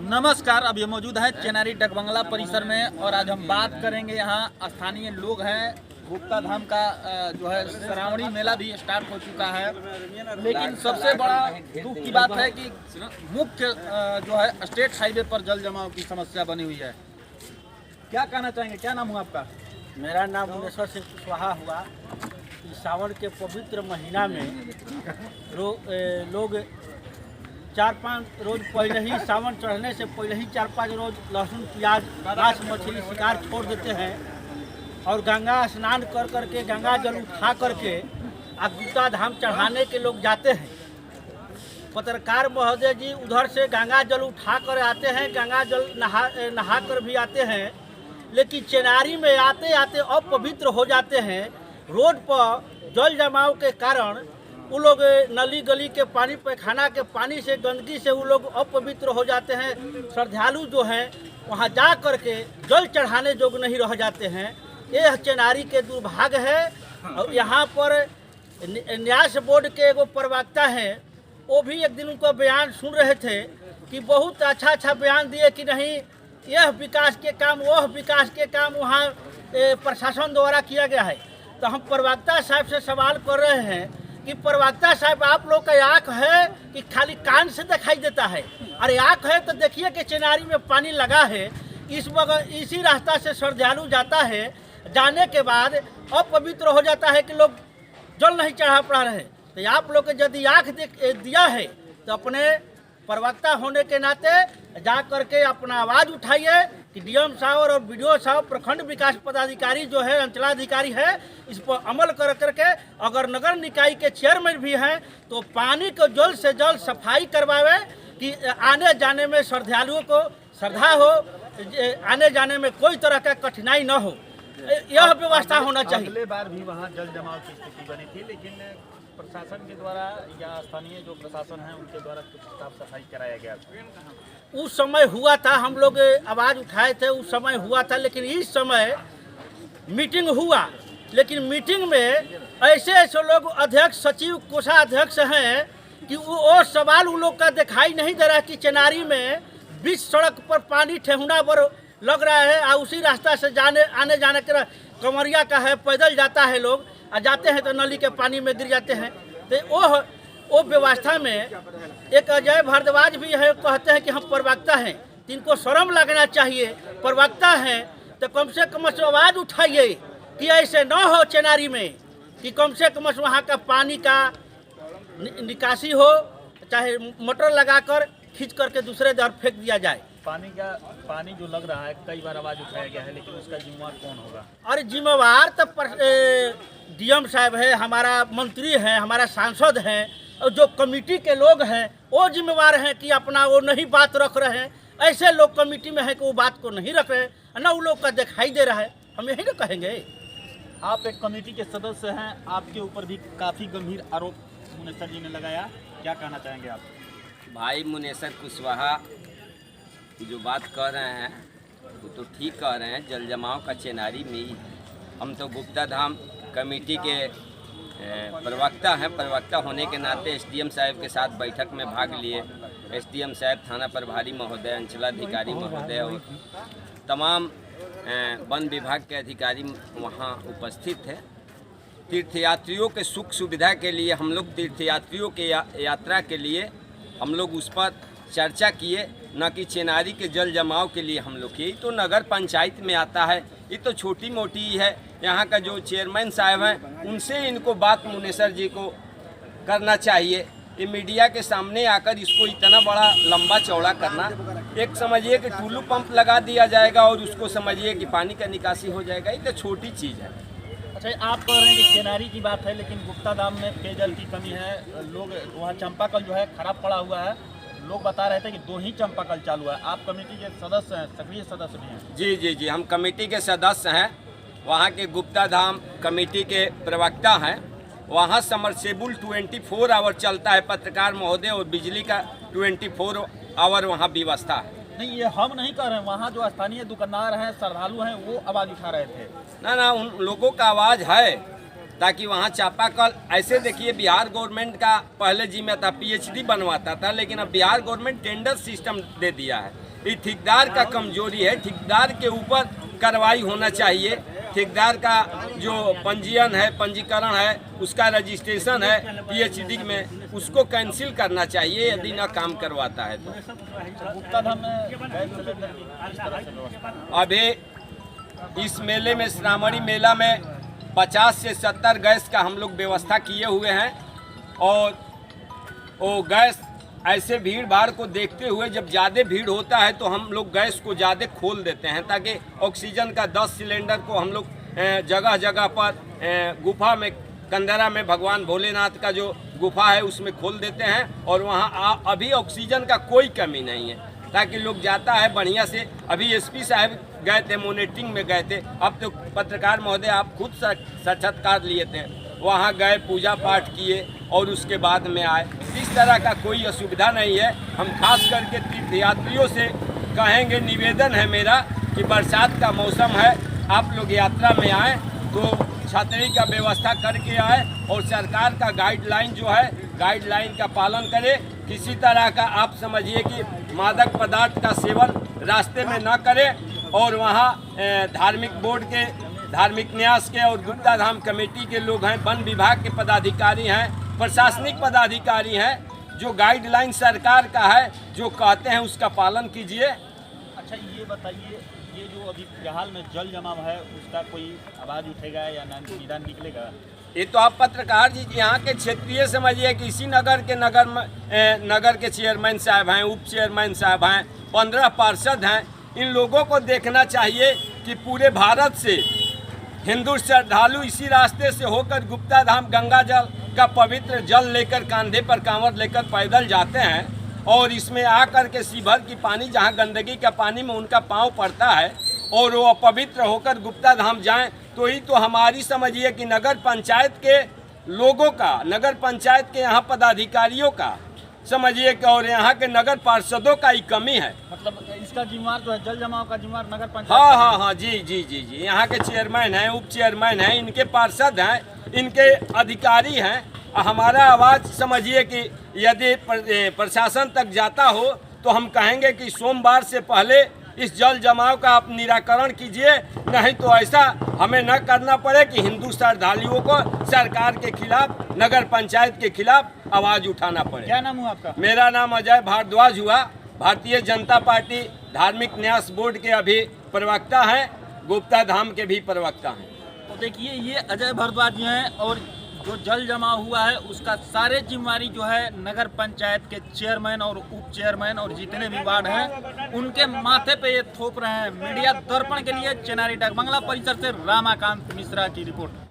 नमस्कार। अब ये मौजूद है चेनारी डकबंगला परिसर में और आज हम बात करेंगे। यहाँ स्थानीय लोग हैं। गुप्ता धाम का जो है श्रावणी मेला भी स्टार्ट हो चुका है, लेकिन सबसे बड़ा दुख की बात है कि मुख्य जो है स्टेट हाईवे पर जल जमाव की समस्या बनी हुई है। क्या कहना चाहेंगे? क्या नाम हुआ आपका? मेरा नाम मुनेश्वर सिंह कुशवाहा हुआ। इस सावन के पवित्र महीना में लोग 4-5 रोज पहले ही, सावन चढ़ने से पहले ही 4-5 रोज लहसुन प्याज मांस मछली शिकार छोड़ देते हैं और गंगा स्नान कर करके गंगा जल उठा करके गुप्ता धाम चढ़ाने के लोग जाते हैं। पत्रकार महोदय जी उधर से गंगा जल उठा कर आते हैं, गंगा जल नहा कर भी आते हैं, लेकिन चेनारी में आते आते अपवित्र हो जाते हैं। रोड पर जल जमाव के कारण वो लोग नली गली के पानी, पैखाना के पानी से, गंदगी से वो लोग अपवित्र हो जाते हैं। श्रद्धालु जो हैं वहाँ जा कर के जल चढ़ाने जोग नहीं रह जाते हैं। ये चेनारी के दुर्भाग्य है। और यहाँ पर न्यास बोर्ड के एगो प्रवक्ता हैं, वो भी एक दिन उनका बयान सुन रहे थे कि बहुत अच्छा बयान दिए कि नहीं यह विकास के काम, वह विकास के काम वहाँ प्रशासन द्वारा किया गया है। तो हम प्रवक्ता साहब से सवाल कर रहे हैं कि प्रवक्ता साहब, आप लोग का आँख है कि खाली कान से दिखाई देता है? अरे आँख है तो देखिए कि चेनारी में पानी लगा है, इसी रास्ता से श्रद्धालु जाता है, जाने के बाद अपवित्र हो जाता है कि लोग जल नहीं चढ़ा पा रहे हैं। तो आप लोग के यदि आँख दिया है तो अपने प्रवक्ता होने के नाते जा करके अपना आवाज़ उठाइए कि डीएम साहब और बीडीओ साहब, प्रखंड विकास पदाधिकारी जो है, अंचलाधिकारी है, इस पर अमल कर करके अगर नगर निकाय के चेयरमैन भी हैं तो पानी को जल्द से जल्द सफाई करवावे कि आने जाने में श्रद्धालुओं को श्रद्धा हो, आने जाने में कोई तरह का कठिनाई न हो। यह व्यवस्था होना चाहिए। अगले बार भी वहाँ जल जमाव की स्थिति बनी थी, लेकिन प्रशासन के द्वारा या स्थानीय जो प्रशासन है उनके द्वारा कुछ साफ सफाई कराया गया था। उस समय हुआ था, हम लोग आवाज़ उठाए थे, उस समय हुआ था। लेकिन इस समय मीटिंग हुआ, लेकिन मीटिंग में ऐसे लोग अध्यक्ष, सचिव, कोषाध्यक्ष हैं कि वो सवाल उन लोग का दिखाई नहीं दे रहा कि चेनारी में बीच सड़क पर पानी ठेहुना पर लग रहा है और उसी रास्ता से आने जाने के कमरिया का है, पैदल जाता है लोग, और जाते हैं तो नली के पानी में गिर जाते हैं। तो वो व्यवस्था में एक अजय भारद्वाज भी है, कहते हैं कि हम प्रवक्ता हैं, इनको शर्म लगना चाहिए। प्रवक्ता हैं तो कम से कम आवाज़ उठाइए कि ऐसे न हो चेनारी में, कि कम से कम वहाँ का पानी का निकासी हो, चाहे मोटर लगाकर खींच करके दूसरे दर फेंक दिया जाए। पानी जो लग रहा है, कई बार आवाज़ उठाया गया है, लेकिन उसका जिम्मेवार कौन होगा? अरे जिम्मेवार तो डीएम साहब है, हमारा मंत्री है, हमारा सांसद हैं, और जो कमेटी के लोग हैं वो जिम्मेवार हैं कि अपना वो नहीं बात रख रहे हैं। ऐसे लोग कमेटी में हैं कि वो बात को नहीं रख रहे, ना वो लोग का दिखाई दे रहा है। हम यही ना कहेंगे। आप एक कमेटी के सदस्य हैं, आपके ऊपर भी काफ़ी गंभीर आरोप मुनेश्वर जी ने लगाया, क्या कहना चाहेंगे आप? भाई मुनेश्वर कुशवाहा जो बात कह रहे हैं वो तो ठीक कह रहे हैं। जल जमाव का चेनारी में ही हम तो गुप्ता धाम कमेटी के प्रवक्ता हैं। प्रवक्ता होने के नाते एसडीएम साहब के साथ बैठक में भाग लिए। एसडीएम साहब, थाना प्रभारी महोदय, अंचलाधिकारी महोदय और तमाम वन विभाग के अधिकारी वहाँ उपस्थित थे। तीर्थयात्रियों के सुख सुविधा के लिए हम लोग तीर्थयात्रियों के यात्रा के लिए हम लोग उस पर चर्चा किए, न कि चेनारी के जल जमाव के लिए हम लोग किए। तो नगर पंचायत में आता है, ये तो छोटी मोटी ही है। यहाँ का जो चेयरमैन साहब हैं उनसे इनको बात मुनेश्वर जी को करना चाहिए। ये मीडिया के सामने आकर इसको इतना बड़ा लंबा चौड़ा करना, एक समझिए कि टुल्लू पंप लगा दिया जाएगा और उसको समझिए कि पानी का निकासी हो जाएगा। ये तो छोटी चीज़ है। अच्छा, आप कह रहे हैं कि चेनारी की बात है, लेकिन गुप्ता धाम में पेयजल की कमी है। लोग वहाँ चंपाकल जो है खराब पड़ा हुआ है। लोग बता रहे थे कि 2 ही चंपाकल चालू है। आप कमेटी के सदस्य हैं, सक्रिय सदस्य भी हैं? जी, हम कमेटी के सदस्य हैं। वहाँ के गुप्ता धाम कमेटी के प्रवक्ता हैं। वहाँ समरसेबुल 24 आवर चलता है, पत्रकार महोदय, और बिजली का 24 आवर वहाँ व्यवस्था है। नहीं, ये हम नहीं कह रहे हैं। वहाँ जो स्थानीय दुकानदार हैं, श्रद्धालु हैं, वो आवाज़ उठा रहे थे। ना, उन लोगों का आवाज़ है ताकि वहाँ चापाकल, ऐसे देखिए बिहार गवर्नमेंट का पहले जिम्मे था, पीएचडी बनवाता था, लेकिन अब बिहार गवर्नमेंट टेंडर सिस्टम दे दिया है। ये ठेकेदार का कमजोरी है। ठेकेदार के ऊपर कार्रवाई होना चाहिए। ठेकेदार का जो पंजीयन है, पंजीकरण है, उसका रजिस्ट्रेशन है PhD में, उसको कैंसिल करना चाहिए यदि ना काम करवाता है तो। गुप्ता धाम में गए थे किस तरह से व्यवस्था? अभी इस मेले में, श्रावणी मेला में 50 से 70 गैस का हम लोग व्यवस्था किए हुए हैं। और वो गैस ऐसे भीड़ भाड़ को देखते हुए जब ज़्यादा भीड़ होता है तो हम लोग गैस को ज़्यादा खोल देते हैं, ताकि ऑक्सीजन का 10 सिलेंडर को हम लोग जगह जगह पर गुफा में, कंदरा में भगवान भोलेनाथ का जो गुफा है उसमें खोल देते हैं। और वहाँ अभी ऑक्सीजन का कोई कमी नहीं है, ताकि लोग जाता है बढ़िया से। अभी SP साहब गए थे, मॉनिटरिंग में गए थे। अब तो पत्रकार महोदय आप खुद साक्षात्कार लिए थे, वहाँ गए, पूजा पाठ किए और उसके बाद में आए। इस तरह का कोई असुविधा नहीं है। हम खास करके तीर्थयात्रियों से कहेंगे, निवेदन है मेरा कि बरसात का मौसम है, आप लोग यात्रा में आए तो छतरी का व्यवस्था करके आए और सरकार का गाइडलाइन जो है, गाइडलाइन का पालन करें। किसी तरह का आप समझिए कि मादक पदार्थ का सेवन रास्ते में न करें। और वहाँ धार्मिक बोर्ड के, धार्मिक न्यास के और गुप्ता धाम कमेटी के लोग हैं, वन विभाग के पदाधिकारी हैं, प्रशासनिक पदाधिकारी हैं, जो गाइडलाइन सरकार का है, जो कहते हैं उसका पालन कीजिए। अच्छा, ये बताइए, ये जो अभी फिलहाल में जल जमाव है उसका कोई आवाज़ उठेगा या निदान निकलेगा? ये तो आप पत्रकार जी यहाँ के क्षेत्रीय समझिए कि इसी नगर के नगर के चेयरमैन साहब हैं, उप चेयरमैन साहब हैं, 15 पार्षद हैं। इन लोगों को देखना चाहिए कि पूरे भारत से हिंदू श्रद्धालु इसी रास्ते से होकर गुप्ता धाम गंगा जल का पवित्र जल लेकर, कांधे पर कांवर लेकर पैदल जाते हैं। और इसमें आकर के सीभर की पानी, जहाँ गंदगी का पानी में उनका पाँव पड़ता है और वो अपवित्र होकर गुप्ता धाम जाएं, तो ही तो हमारी समझिए कि नगर पंचायत के लोगों का, नगर पंचायत के यहाँ पदाधिकारियों का समझिए कि, और यहाँ के नगर पार्षदों का ही कमी है। मतलब इसका जिम्मेवार जो है, जल जमाव का जिम्मेवार नगर पंचायत? हाँ, जी। यहाँ के चेयरमैन हैं, उप चेयरमैन हैं, इनके पार्षद हैं, इनके अधिकारी हैं। हमारा आवाज़ समझिए कि यदि प्रशासन तक जाता हो तो हम कहेंगे कि सोमवार से पहले इस जल जमाव का आप निराकरण कीजिए, नहीं तो ऐसा हमें न करना पड़े कि हिंदू श्रद्धालुओं को सरकार के खिलाफ, नगर पंचायत के खिलाफ आवाज़ उठाना पड़े। क्या नाम हुआ आपका? मेरा नाम अजय भारद्वाज हुआ। भारतीय जनता पार्टी धार्मिक न्यास बोर्ड के अभी प्रवक्ता हैं, गुप्ता धाम के भी प्रवक्ता हैं। तो देखिए, ये अजय भारद्वाज जी हैं और जो जल जमाव हुआ है उसका सारे जिम्मेवारी जो है नगर पंचायत के चेयरमैन और उप चेयरमैन और जितने भी वार्ड हैं उनके माथे पे ये थोप रहे हैं। मीडिया दर्पण के लिए चेनारी डकबंगला परिसर से रामाकांत मिश्रा की रिपोर्ट।